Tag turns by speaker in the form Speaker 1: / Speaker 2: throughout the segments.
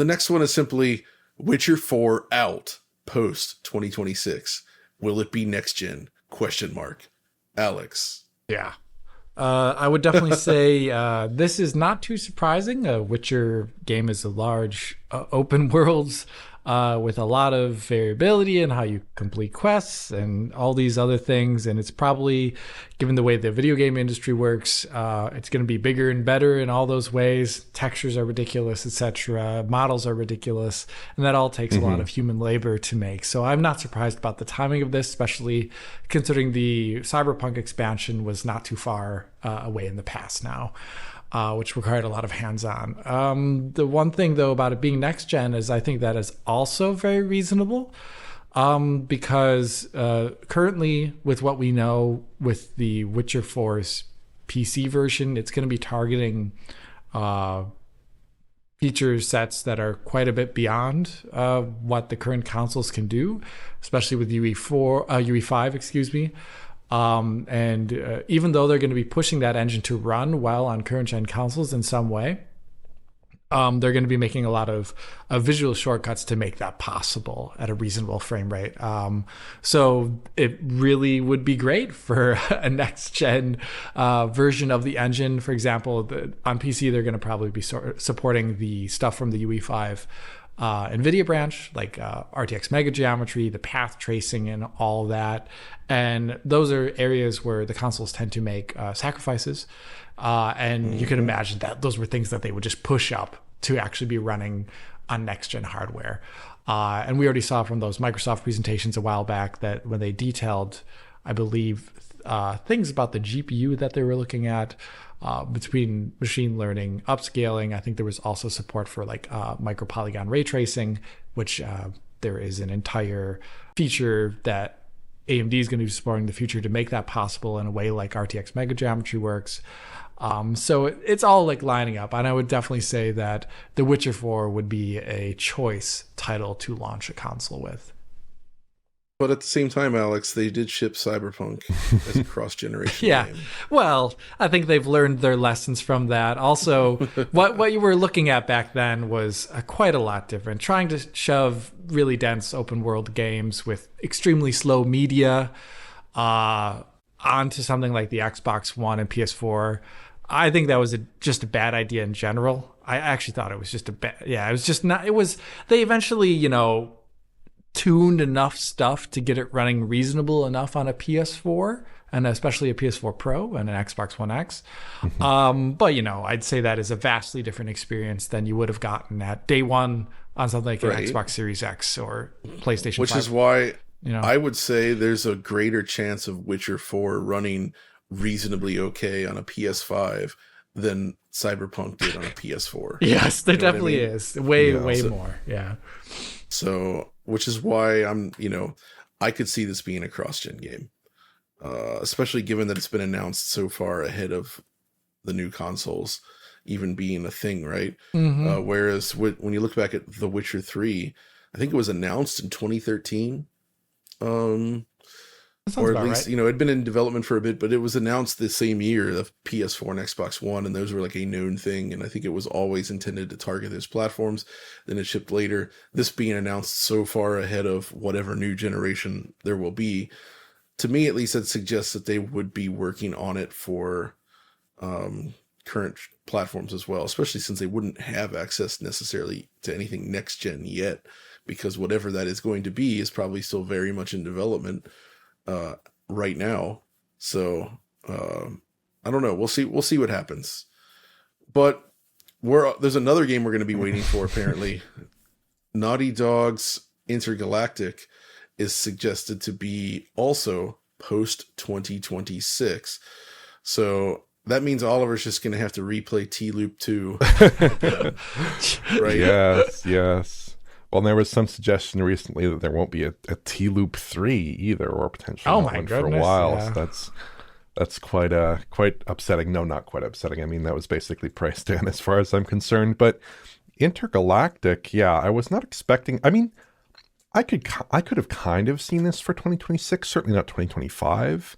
Speaker 1: The next one is simply Witcher 4 out post 2026. Will it be next gen? Question mark. Alex.
Speaker 2: Yeah. I would definitely say this is not too surprising. A Witcher game is a large open worlds with a lot of variability in how you complete quests and all these other things. And it's probably, given the way the video game industry works, it's going to be bigger and better in all those ways. Textures are ridiculous, etc. Models are ridiculous. And that all takes a lot of human labor to make. So I'm not surprised about the timing of this, especially considering the Cyberpunk expansion was not too far away in the past now. Which required a lot of hands-on. The one thing, though, about it being next-gen is I think that is also very reasonable because currently, with what we know with the Witcher 4's PC version, it's going to be targeting feature sets that are quite a bit beyond what the current consoles can do, especially with UE5, excuse me. And even though they're going to be pushing that engine to run well on current gen consoles in some way, they're going to be making a lot of visual shortcuts to make that possible at a reasonable frame rate. So it really would be great for a next gen version of the engine. For example, on PC, they're going to probably be supporting the stuff from the UE5 NVIDIA branch, like RTX Mega Geometry, the path tracing, and all that. And those are areas where the consoles tend to make sacrifices. And you can imagine that those were things that they would just push up to actually be running on next-gen hardware. And we already saw from those Microsoft presentations a while back that when they detailed, I believe, things about the GPU that they were looking at, between machine learning, upscaling. I think there was also support for like micropolygon ray tracing, which there is an entire feature that AMD is going to be supporting in the future to make that possible in a way like RTX Mega Geometry works. So it's all like lining up. And I would definitely say that The Witcher 4 would be a choice title to launch a console with.
Speaker 1: But at the same time, Alex, they did ship Cyberpunk as a cross-generation game.
Speaker 2: Well, I think they've learned their lessons from that. Also, what you were looking at back then was quite a lot different. Trying to shove really dense open-world games with extremely slow media onto something like the Xbox One and PS4, I think that was just a bad idea in general. I actually thought it was just it was just not. It was. They eventually, tuned enough stuff to get it running reasonable enough on a PS4 and especially a PS4 Pro and an Xbox One X. But I'd say that is a vastly different experience than you would have gotten at day one on something like an Xbox Series X or PlayStation 5.
Speaker 1: Which is why I would say there's a greater chance of Witcher 4 running reasonably okay on a PS5 than Cyberpunk did on a PS4.
Speaker 2: Yes, there definitely is. Way more. Yeah.
Speaker 1: So, which is why I could see this being a cross-gen game, especially given that it's been announced so far ahead of the new consoles even being a thing, right? Whereas when you look back at The Witcher 3, I think it was announced in 2013, or at least,
Speaker 2: right.
Speaker 1: It'd been in development for a bit, but it was announced the same year of PS4 and Xbox One, and those were like a known thing, and I think it was always intended to target those platforms. Then it shipped later. This being announced so far ahead of whatever new generation there will be, to me at least, that suggests that they would be working on it for current platforms as well, especially since they wouldn't have access necessarily to anything next gen yet, because whatever that is going to be is probably still very much in development right now. So I don't know. We'll see what happens. But there's another game we're going to be waiting for apparently. Naughty Dog's Intergalactic is suggested to be also post 2026. So that means Oliver's just going to have to replay T-Loop 2. Right?
Speaker 3: Yes. Well, there was some suggestion recently that there won't be a T-Loop 3 either, or potentially one for a while. Yeah. So that's quite upsetting. No, not quite upsetting. I mean, that was basically priced in as far as I'm concerned. But Intergalactic, I was not expecting. I mean, I could have kind of seen this for 2026, certainly not 2025.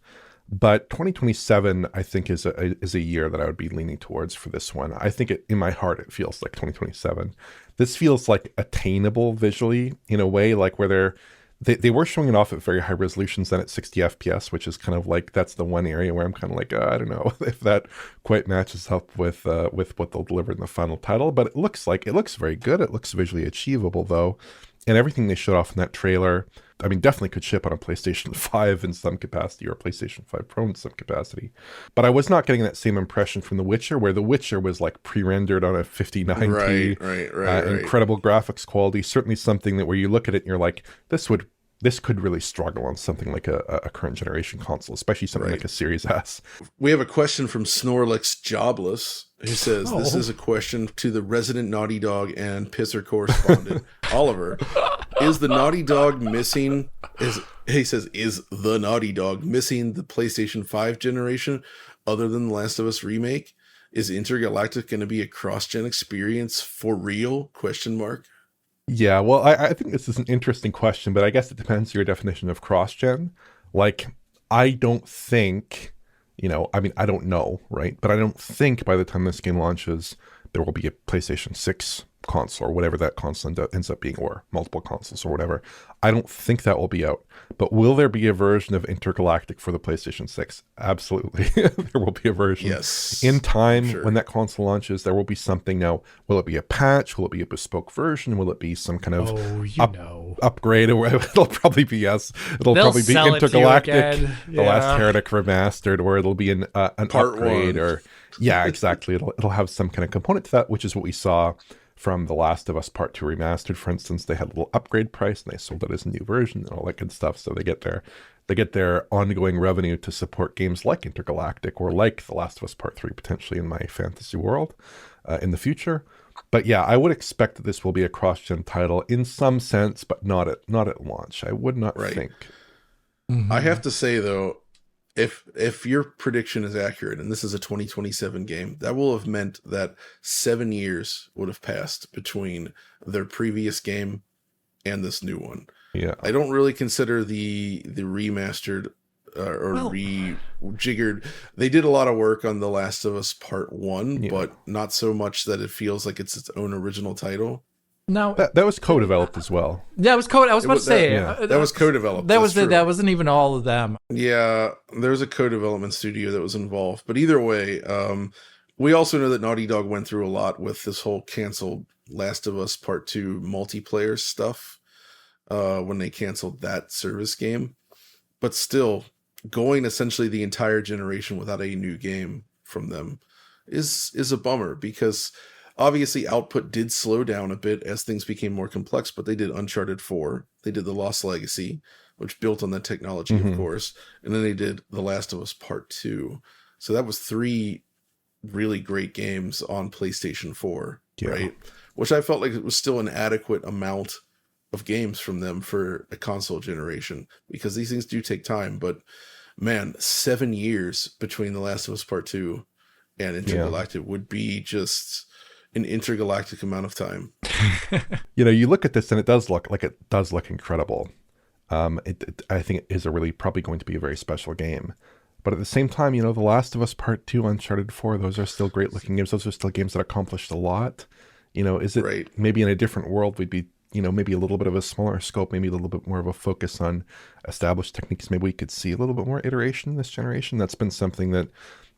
Speaker 3: But 2027, I think, is a year that I would be leaning towards for this one. I think in my heart, it feels like 2027. This feels like attainable visually in a way, like where they were showing it off at very high resolutions, then at 60 FPS, which is kind of like, that's the one area where I'm kind of like, I don't know if that quite matches up with what they'll deliver in the final title. But it looks very good. It looks visually achievable, though. And everything they showed off in that trailer, I mean, definitely could ship on a PlayStation 5 in some capacity, or a PlayStation 5 Pro in some capacity. But I was not getting that same impression from The Witcher, where The Witcher was like pre-rendered on a 5090,
Speaker 1: right.
Speaker 3: incredible graphics quality. Certainly something that where you look at it and you're like, this could really struggle on something like a current generation console, especially something like a Series S.
Speaker 1: We have a question from Snorlax Jobless, who says, this is a question to the resident Naughty Dog and Pisser correspondent, Oliver. Is the Naughty Dog missing, is the Naughty Dog missing the PlayStation 5 generation other than The Last of Us remake? Is Intergalactic going to be a cross-gen experience for real? ?
Speaker 3: Yeah, well, I think this is an interesting question, but I guess it depends on your definition of cross-gen. Like, I don't think, I don't know, right? But I don't think by the time this game launches, there will be a PlayStation 6 console or whatever that console ends up being, or multiple consoles or whatever. I don't think that will be out. But will there be a version of Intergalactic for the PlayStation 6? Absolutely. There will be a version.
Speaker 1: Yes.
Speaker 3: In time, when that console launches, there will be something. Now, will it be a patch? Will it be a bespoke version? Will it be some kind of upgrade? It'll probably be It'll probably be Intergalactic, The Last Heretic Remastered, or it'll be an upgrade. Or yeah, exactly. It'll have some kind of component to that, which is what we saw from The Last of Us Part 2 Remastered, for instance. They had a little upgrade price and they sold it as a new version and all that good stuff. So they get their ongoing revenue to support games like Intergalactic or like The Last of Us Part 3 potentially in my fantasy world in the future. But yeah, I would expect that this will be a cross-gen title in some sense, but not at launch. I would not think.
Speaker 1: Mm-hmm. I have to say though, if your prediction is accurate, and this is a 2027 game, that will have meant that 7 years would have passed between their previous game and this new one.
Speaker 3: Yeah,
Speaker 1: I don't really consider the remastered rejiggered. They did a lot of work on The Last of Us Part 1, but not so much that it feels like it's its own original title.
Speaker 2: Now
Speaker 3: that was co-developed as well.
Speaker 2: Yeah, it was I was about to say
Speaker 1: that was co-developed.
Speaker 2: That wasn't even all of them.
Speaker 1: Yeah, there was a co-development studio that was involved. But either way, we also know that Naughty Dog went through a lot with this whole canceled Last of Us Part 2 multiplayer stuff when they canceled that service game. But still, going essentially the entire generation without a new game from them is a bummer, because obviously output did slow down a bit as things became more complex, but they did Uncharted 4, they did The Lost Legacy, which built on that technology, of course, and then they did The Last of Us Part 2. So that was 3 really great games on PlayStation 4, right? Which I felt like it was still an adequate amount of games from them for a console generation, because these things do take time. But man, 7 years between The Last of Us Part 2 and Intergalactic would be just an intergalactic amount of time.
Speaker 3: You look at this and it does look incredible. I think it is probably going to be a very special game. But at the same time, The Last of Us Part 2, Uncharted 4, those are still great looking games. Those are still games that accomplished a lot. Is it maybe in a different world we'd be, maybe a little bit of a smaller scope, maybe a little bit more of a focus on established techniques. Maybe we could see a little bit more iteration in this generation. That's been something that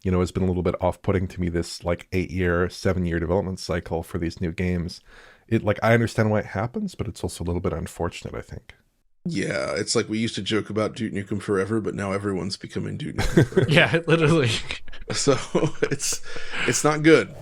Speaker 3: has been a little bit off-putting to me, this 7-year development cycle for these new games. I understand why it happens, but it's also a little bit unfortunate, I think.
Speaker 1: Yeah, it's like we used to joke about Duke Nukem Forever, but now everyone's becoming Duke Nukem Forever.
Speaker 2: Yeah, literally.
Speaker 1: So it's not good.